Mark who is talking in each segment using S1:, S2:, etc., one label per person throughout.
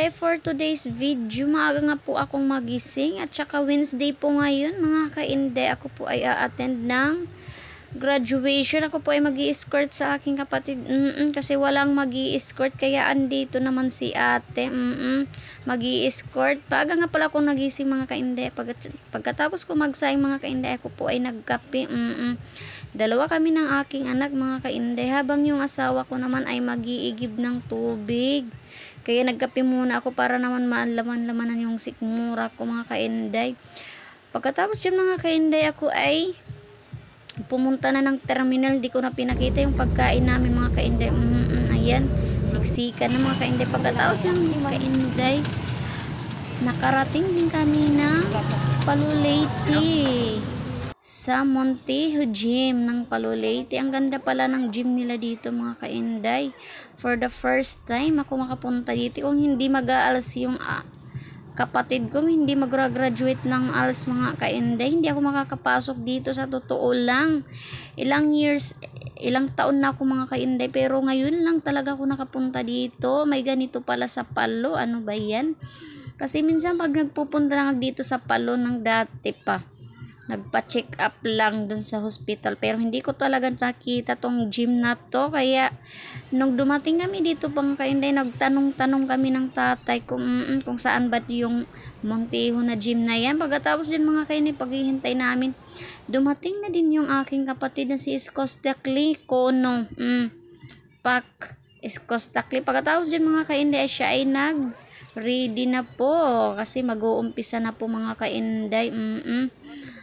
S1: ka-inday, for today's video, maaga nga po akong magising at saka Wednesday po ngayon mga ka-inday. Ako po ay a-attend ng graduation. Ako po ay mag-i-escort sa aking kapatid. Kasi walang mag-i-escort kaya andito naman si ate. Mag-i-escort. Paaga nga pala akong nagising mga ka-inday. Pagkatapos ko magsayang mga ka-inday, ako po ay nagkape. Dalawa kami ng aking anak mga ka-inday, habang yung asawa ko naman ay mag-iigib ng tubig. Kaya nagkape muna ako para naman malaman-lamanan yung sikmura ko mga ka-inday. Pagkatapos yun mga ka-inday, ako ay pumunta na ng terminal. Di ko na pinakita yung pagkain namin mga ka-inday. Ayan, siksikan na mga ka-inday. Pagkatapos ng mga ka-inday, nakarating din kami ng Palulete sa Montejo Gym ng Palulete. Ang ganda pala ng gym nila dito mga ka-inday. For the first time ako makapunta dito. Kung hindi mag-aalas yung kapatid kong hindi mag-graduate ng ALS mga ka-inday, hindi ako makakapasok dito sa totoo lang. Ilang taon na ako mga ka-inday, pero ngayon lang talaga ako nakapunta dito. May ganito pala sa Palo. Ano ba yan? Kasi minsan pag nagpupunta lang dito sa Palo ng dati pa, nagpa-check up lang dun sa hospital, pero hindi ko talaga nakita tong gym na to. Kaya nung dumating kami dito pang kainday, nagtanong-tanong kami ng tatay kung saan ba yung Montejo na gym na yan. Pagkatapos din mga kainday, paghihintay namin, dumating na din yung aking kapatid na si Iskostakli Kono Pak Iskostakli. Pagkatapos din mga kainday, siya ay ready na po kasi mag-uumpisa na po mga kainday.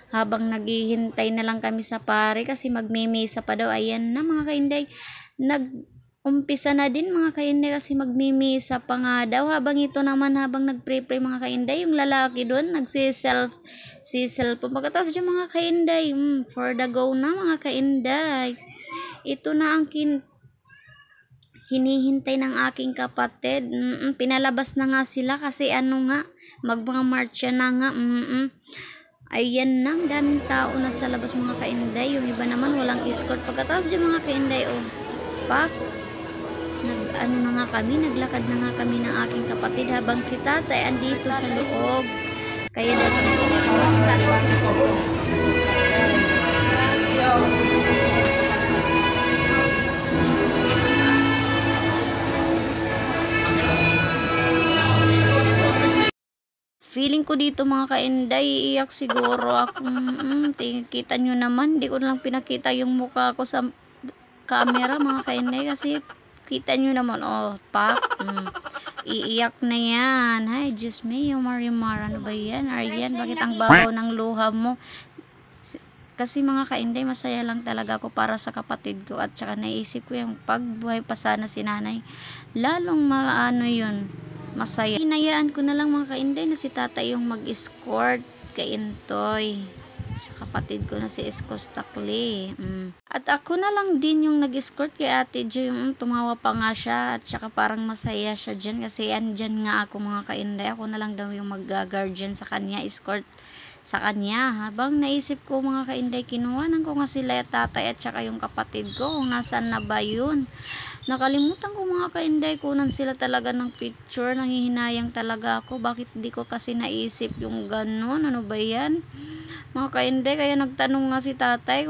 S1: Habang naghihintay na lang kami sa pare kasi magmimisa pa daw. Ayan na mga kainday, nag-umpisa na din mga kainday kasi magmimisa pa nga daw. Habang ito naman, habang nag-pray-pray mga kainday, yung lalaki doon nagsi-cellphone. Pagkatapos yung mga kainday, for the go na mga kainday. Ito na ang hinihintay ng aking kapatid. Pinalabas na nga sila kasi mga marcha na nga. Ayan na, daming tao na sa labas mga kainday. Yung iba naman walang escort. Pagkatapos yung mga kainday, naglakad na nga kami ng aking kapatid habang si tatay andito sa loob. Kaya feeling ko dito mga kainday, iiyak siguro ako. Kita nyo naman, hindi ko lang pinakita yung mukha ko sa camera mga kainday kasi kita nyo naman, iiyak na yan. Hi, just me, yung Marimar, ano ba yan? Aryan, bakit ang baho ng luha mo? Kasi mga kainday, masaya lang talaga ako para sa kapatid ko at saka naisip ko yung pagbuhay pa sana si nanay. Lalong yun, masaya. Hinayaan ko na lang mga kainday na si tatay yung mag-escort kay Intoy sa kapatid ko na si Iskostakli. At ako na lang din yung nag-escort kay Ate Jo. Tumawa pa nga siya at saka parang masaya siya dyan kasi andyan nga ako mga kainday. Ako na lang daw yung mag-guardian sa kanya, escort sa kanya. Habang naisip ko mga kainday, kinuhanan ko nga sila tatay at saka yung kapatid ko kung nasaan na ba yun. Nakalimutan ko mga kainday, kunan sila talaga ng picture. Nanghihinayang talaga ako. Bakit di ko kasi naisip yung ganun? Ano ba yan? Mga kainday, kaya nagtanong nga si tatay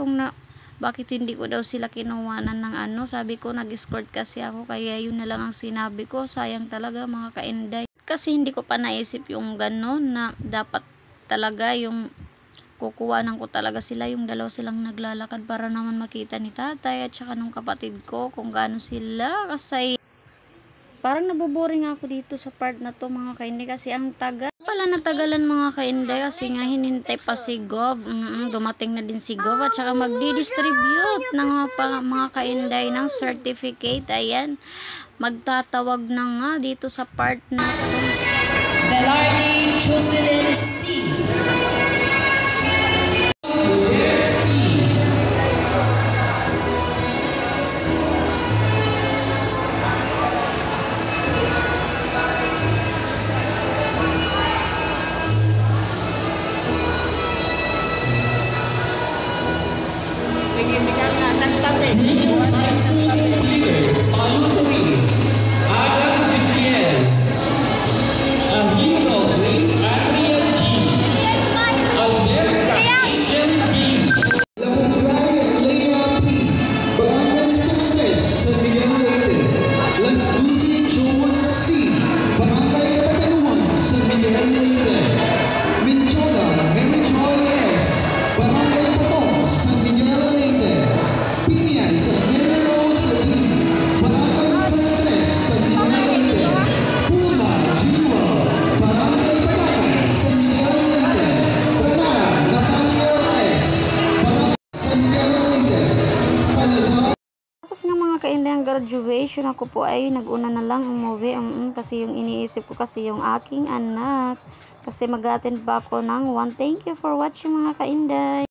S1: bakit hindi ko daw sila kinuwanan ng Sabi ko nag-escort kasi ako, kaya yun na lang ang sinabi ko. Sayang talaga mga kainday. Kasi hindi ko pa naisip yung ganun na dapat talaga yung kukuhanan ko talaga sila, yung dalawa silang naglalakad para naman makita ni tatay at saka nung kapatid ko kung gaano sila. Kasi parang nabuboring ako dito sa part na to mga kainday kasi ang tagal pala, natagalan mga kainday kasi nga hinintay pa si Gov. Dumating na din si Gov at saka magdi-distribute ng mga kainday ng certificate. Ayan, magtatawag na nga dito sa part na to.
S2: Velarde Jocelyn C.
S3: Signifikan na Santa Fe.
S1: mga kainday ang graduation. Ako po ay nag-una na lang umuwi. Kasi yung iniisip ko kasi yung aking anak. Kasi mag-attend pa ako ng one. Thank you for watching mga kainday.